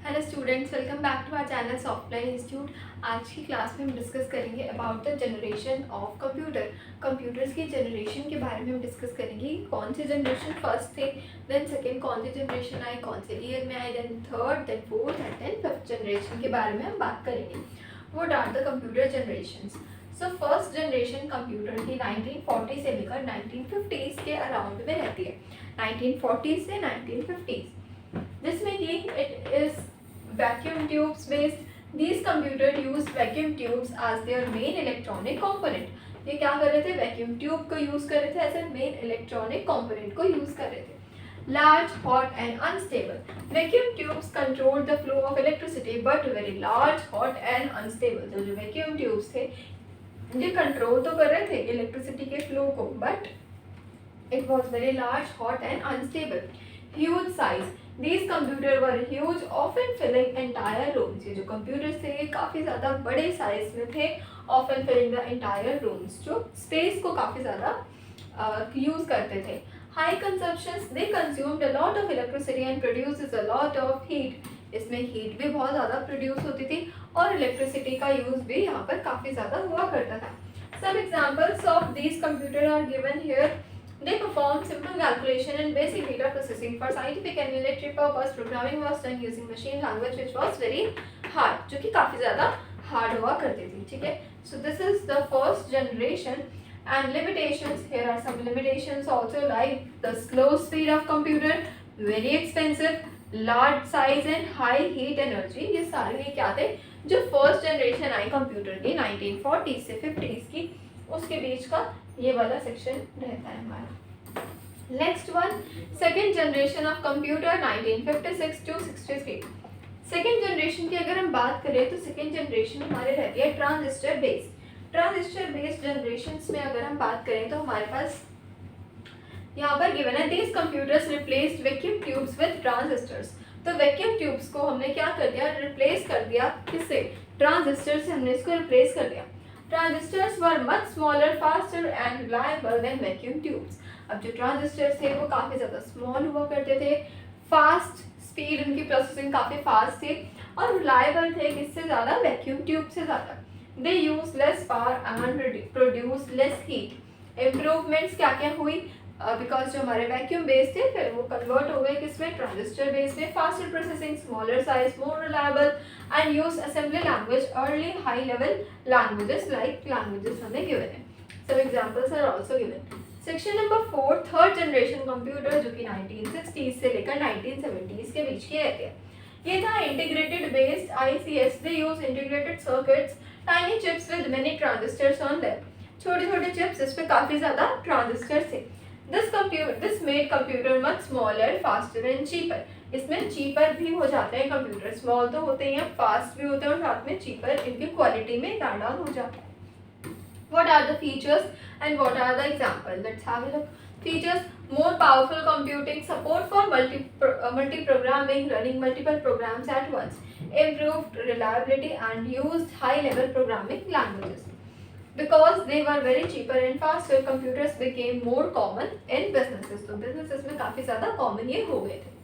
Hello students, welcome back to our channel Softline institute. आज की class में हम डिस्कस करेंगे about the generation of computer. Computers की जनरेशन के बारे में हम डिस्कस करेंगे कि कौन से जनरेशन फर्स्ट थे, देन सेकंड कौन से जनरेशन आए, कौन से ईयर में आए, then third, then fourth and then fifth generation के बारे में हम बात करेंगे। What are the computer generations? So first generation computer की 1940 से लेकर 1950s के अराउंड में रहती है, 1940 से 1950s, जिसमें कि it is vacuum tubes based. These computer used vacuum tubes as their main electronic component. ये क्या कर रहे थे? वैक्यूम ट्यूब को यूज कर रहे थे as a main electronic component को यूज कर रहे थे। Large, hot and unstable. Vacuum tubes control the flow of electricity but very large, hot and unstable. तो जो वैक्यूम ट्यूब्स थे ये कंट्रोल तो कर रहे थे इलेक्ट्रिसिटी के फ्लो को, but it was very large, hot and unstable. Huge size. These computer were huge, often filling entire rooms. ये जो computers थे ये काफ़ी ज़्यादा बड़े साइज में थे, often filling the entire rooms, जो space को काफ़ी ज़्यादा यूज़ करते थे। High consumptions, they consumed a lot of electricity and produces a lot of heat. इसमें heat भी बहुत ज़्यादा produce होती थी और electricity का use भी यहाँ पर काफ़ी ज़्यादा हुआ करता था। Some examples of these computers are given here. They performed simple calculation and basic data processing. For scientific and military purpose, programming was done using machine language which was very hard, जो कि काफ़ी ज़्यादा hard हुआ करती थी, ठीक है। So this is the first generation and limitations. Here are some limitations also, like the slow speed of computer, very expensive, large size and high heat energy. ये सारे ये क्या थे जो first generation आई कंप्यूटर की 1940s से 50s की, उसके बीच का ये वाला सेक्शन रहता है हमारा। Next one, second generation of computer 1956 to 63। Second generation की अगर हम बात करें तो सेकेंड जनरेशन हमारे रहती है transistor based. Transistor based generation में अगर हम बात करें तो हमारे पास यहाँ पर गिवन है, these computers replaced vacuum tubes with transistors. तो वैक्यूम ट्यूब्स को हमने क्या कर दिया? रिप्लेस कर दिया। किससे? ट्रांजिस्टर से हमने इसको रिप्लेस कर दिया। Transistors were much smaller, faster and reliable than vacuum tubes. अब जो ट्रांजिस्टर्स थे वो काफ़ी ज़्यादा स्मॉल हुआ करते थे, फास्ट स्पीड उनकी प्रोसेसिंग काफ़ी फास्ट थी और रिलायबल थे किससे ज़्यादा? वैक्यूम ट्यूब से ज़्यादा। They use less power and produce less heat. Improvements क्या क्या हुई? बिकॉज जो हमारे वैक्यूम बेस थे फिर वो कन्वर्ट हो गए किसमें? ट्रांजिस्टर बेस में। Faster processing, smaller size, more reliable and use assembly language, early high level languages like languages हमें given है। Some examples are also given। Section number 4, third generation computer जो कि 1960s से लेकर 1970s के बीच की रहती है। ये था integrated based ICS। They use integrated circuits, tiny chips with many transistors on them. छोटे छोटे चिप्स, इस पे काफी ज्यादा ट्रांजिस्टर थे। This made computer much smaller, faster and cheaper. इसमें चीपर भी हो जाते हैं कंप्यूटर, स्मॉल तो होते ही हैं, फास्ट भी होते हैं और साथ में चीपर इनकी क्वालिटी में डाउन डाउन हो जाता है। What are the features and what are the examples? Let's have a look. Features: more powerful computing, support for multi-programming, running multiple programs at once, improved reliability and used high-level programming languages. Because they were very cheaper and faster, computers became more common in businesses. तो businesses में काफ़ी ज़्यादा common ये हो गए थे।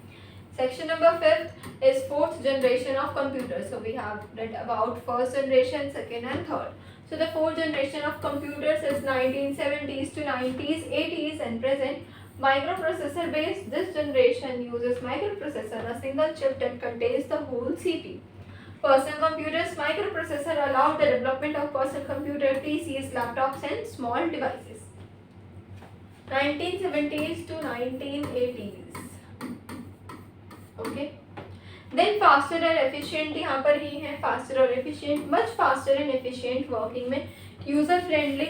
Section number 5 is fourth generation of computers. So we have read about first generation, second and third. So the fourth generation of computers is 1970s to 90s, 80s and present. Microprocessor based. This generation uses microprocessor, a single chip that contains the whole CPU. Personal computers, microprocessor allowed the development of personal computer, PCs, laptops and small devices. 1970s to 1980s. Okay. Then faster and efficient यहाँ पर ही है, faster और efficient, much faster and efficient working में, user friendly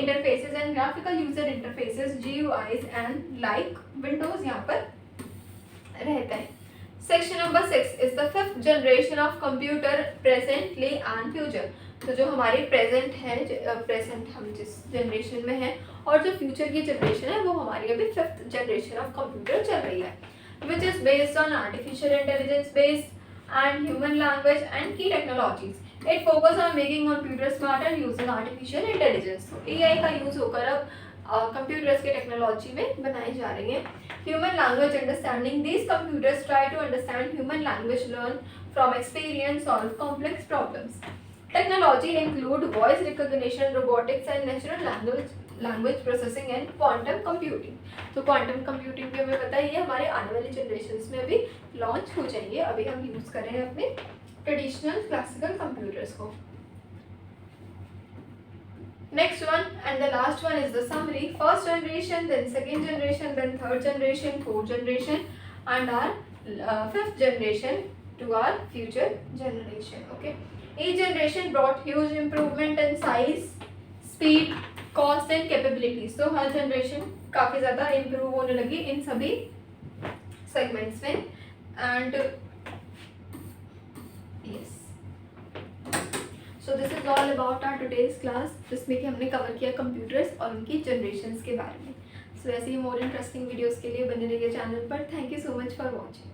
interfaces and graphical user interfaces, GUIs and like Windows यहाँ पर रहता है। Section number 6 is the fifth generation of computer, presently and future. तो जो हमारी प्रेजेंट है, प्रेजेंट हम जिस जनरेशन में है और जो फ्यूचर की जनरेशन है वो हमारी अभी फिफ्थ जनरेशन ऑफ कंप्यूटर चल रही है, which is based on artificial intelligence based and human language and key technologies. It focus on making computer smarter using artificial intelligence. तो AI का यूज होकर अब कंप्यूटर्स के टेक्नोलॉजी में बनाई जा रही हैं। Human language understanding, these computers try to understand human language, learn from experience, solve complex problems. Technology include voice recognition, robotics and natural language processing and quantum computing. तो quantum computing भी हमें पता है ये हमारे आने वाली जनरेशन में भी लॉन्च हो जाएंगे। अभी हम यूज़ कर रहे हैं अपने ट्रेडिशनल क्लासिकल कंप्यूटर्स को। Next one and the last one is the summary. First generation, then second generation, then third generation, fourth generation, and our fifth generation to our future generation. Okay. Each generation brought huge improvement in size, speed, cost and capabilities. So her generation काफ़ी ज़्यादा improve होने लगी इन सभी segments में and yes. So this is all about our today's class, जिसमें कि हमने cover किया कंप्यूटर्स और उनकी जनरेशन्स के बारे में। सो ऐसे ही मोर इंटरेस्टिंग वीडियोज़ के लिए बने रहिए चैनल पर। Thank you so much for watching.